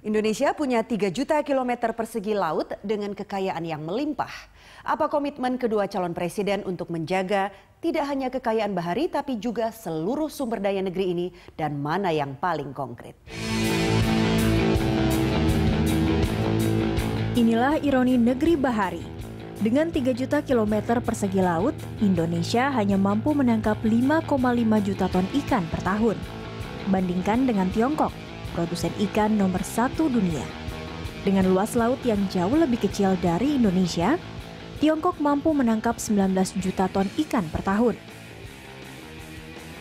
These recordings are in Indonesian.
Indonesia punya 3 juta kilometer persegi laut dengan kekayaan yang melimpah. Apa komitmen kedua calon presiden untuk menjaga tidak hanya kekayaan bahari tapi juga seluruh sumber daya negeri ini dan mana yang paling konkret? Inilah ironi negeri bahari. Dengan 3 juta kilometer persegi laut, Indonesia hanya mampu menangkap 5,5 juta ton ikan per tahun. Bandingkan dengan Tiongkok, produsen ikan nomor 1 dunia. Dengan luas laut yang jauh lebih kecil dari Indonesia, Tiongkok mampu menangkap 19 juta ton ikan per tahun.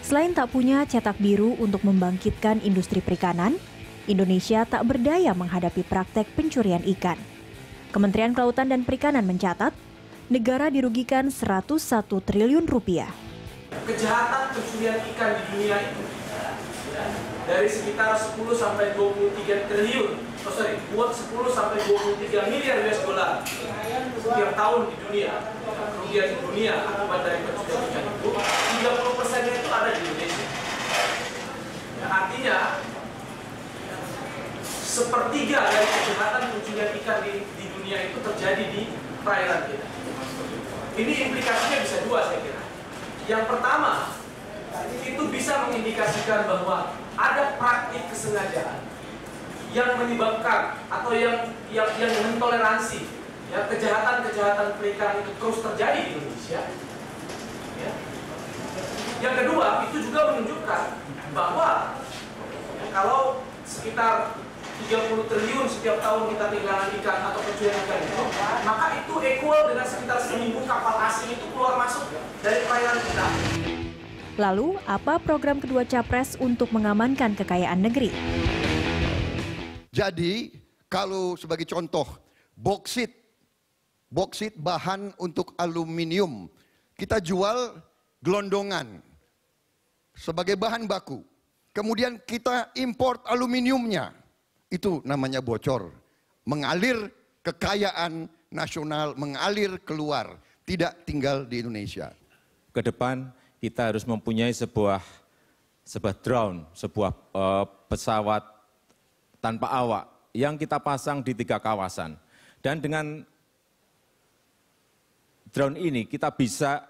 Selain tak punya cetak biru untuk membangkitkan industri perikanan, Indonesia tak berdaya menghadapi praktek pencurian ikan. Kementerian Kelautan dan Perikanan mencatat, negara dirugikan 101 triliun rupiah. Kejahatan pencurian ikan di dunia itu dari sekitar 10 sampai 23 triliun, 10 sampai 23 miliar US dollar setiap tahun di dunia. Kerugian di dunia akibat dari pencurian ikan itu 30%-nya itu ada di Indonesia. Yang artinya sepertiga dari kejahatan pencurian ikan di dunia itu terjadi di perairan kita. Ini implikasinya bisa dua saya kira. Yang pertama, itu bisa mengindikasikan bahwa ada praktik kesengajaan yang menyebabkan atau yang mentoleransi ya, kejahatan-kejahatan perikanan itu terus terjadi di Indonesia. Ya. Yang kedua, itu juga menunjukkan bahwa ya, kalau sekitar 30 triliun setiap tahun kita kehilangan ikan atau pencurian ikan itu, maka itu equal dengan sekitar 1.000 kapal asing itu keluar masuk dari perairan kita. Lalu, apa program kedua capres untuk mengamankan kekayaan negeri? Jadi, kalau sebagai contoh, boksit bahan untuk aluminium, kita jual gelondongan sebagai bahan baku. Kemudian kita import aluminiumnya. Itu namanya bocor, mengalir kekayaan nasional, mengalir keluar, tidak tinggal di Indonesia. Ke depan kita harus mempunyai sebuah drone, sebuah pesawat tanpa awak yang kita pasang di 3 kawasan. Dan dengan drone ini kita bisa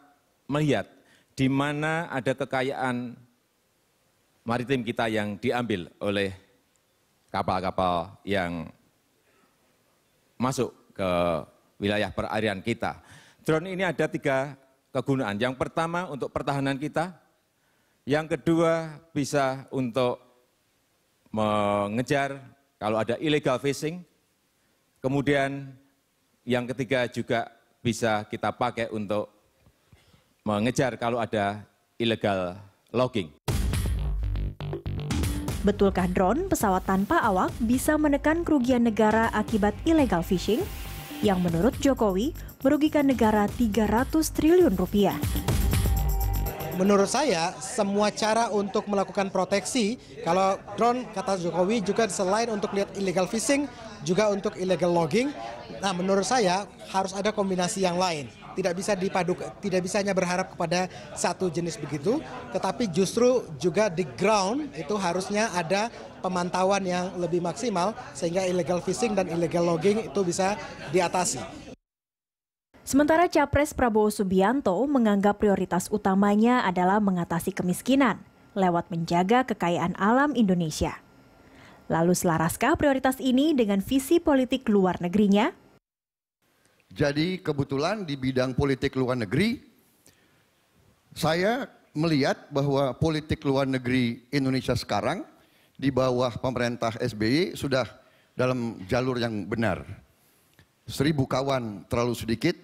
melihat di mana ada kekayaan maritim kita yang diambil oleh kapal-kapal yang masuk ke wilayah perairan kita. Drone ini ada 3 kegunaan. Yang pertama untuk pertahanan kita, yang kedua bisa untuk mengejar kalau ada illegal fishing, kemudian yang ketiga juga bisa kita pakai untuk mengejar kalau ada illegal logging. Betulkah drone pesawat tanpa awak bisa menekan kerugian negara akibat illegal fishing? Yang menurut Jokowi merugikan negara 300 triliun rupiah. Menurut saya, semua cara untuk melakukan proteksi, kalau drone, kata Jokowi, juga selain untuk lihat illegal fishing, juga untuk illegal logging. Nah, menurut saya harus ada kombinasi yang lain. Tidak bisa dipadukan, tidak bisa hanya berharap kepada satu jenis begitu, tetapi justru juga di ground itu harusnya ada pemantauan yang lebih maksimal sehingga illegal fishing dan illegal logging itu bisa diatasi. Sementara Capres Prabowo Subianto menganggap prioritas utamanya adalah mengatasi kemiskinan lewat menjaga kekayaan alam Indonesia. Lalu selaraskah prioritas ini dengan visi politik luar negerinya? Jadi kebetulan di bidang politik luar negeri, saya melihat bahwa politik luar negeri Indonesia sekarang di bawah pemerintah SBY sudah dalam jalur yang benar. 1.000 kawan terlalu sedikit,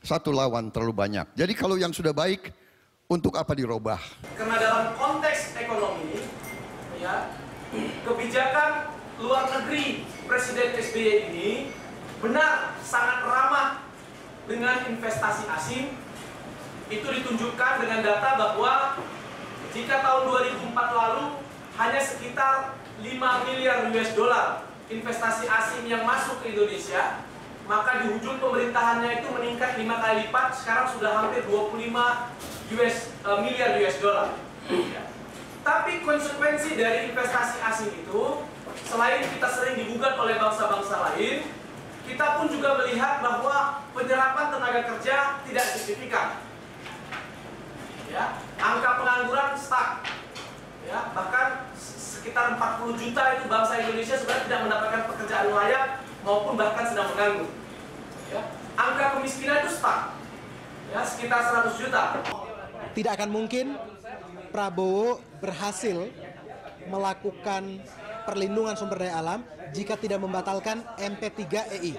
1 lawan terlalu banyak. Jadi kalau yang sudah baik, untuk apa dirubah? Karena dalam konteks ekonomi, ya, kebijakan luar negeri Presiden SBY ini benar sangat ramah dengan investasi asing. Itu ditunjukkan dengan data bahwa jika tahun 2004 lalu hanya sekitar 5 miliar US dollar investasi asing yang masuk ke Indonesia, maka di ujung pemerintahannya itu meningkat 5 kali lipat, sekarang sudah hampir 25 miliar US dollar. Tapi konsekuensi dari investasi asing itu selain kita sering digugat oleh bangsa-bangsa lain, kita pun juga melihat bahwa penyerapan tenaga kerja tidak signifikan. Ya, angka pengangguran stuck. Ya, bahkan sekitar 40 juta itu bangsa Indonesia sebenarnya tidak mendapatkan pekerjaan layak maupun bahkan sedang menganggur. Ya, angka kemiskinan itu stuck. Ya, sekitar 100 juta. Tidak akan mungkin Prabowo berhasil melakukan perlindungan sumber daya alam jika tidak membatalkan MP3EI,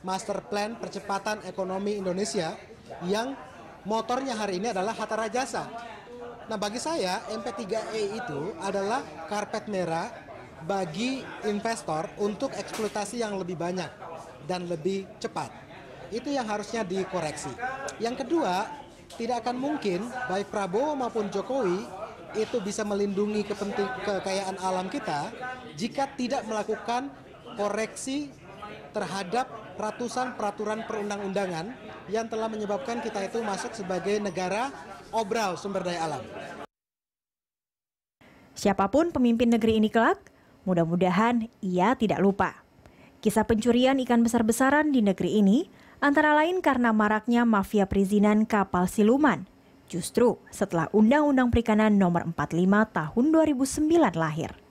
Master Plan Percepatan Ekonomi Indonesia, yang motornya hari ini adalah Hatta Rajasa. Nah, bagi saya MP3EI itu adalah karpet merah bagi investor untuk eksploitasi yang lebih banyak dan lebih cepat. Itu yang harusnya dikoreksi. Yang kedua, tidak akan mungkin baik Prabowo maupun Jokowi itu bisa melindungi kekayaan alam kita jika tidak melakukan koreksi terhadap ratusan peraturan perundang-undangan yang telah menyebabkan kita itu masuk sebagai negara obral sumber daya alam. Siapapun pemimpin negeri ini kelak, mudah-mudahan ia tidak lupa. Kisah pencurian ikan besar-besaran di negeri ini antara lain karena maraknya mafia perizinan kapal siluman. Justru setelah Undang-Undang Perikanan Nomor 45 Tahun 2009 lahir.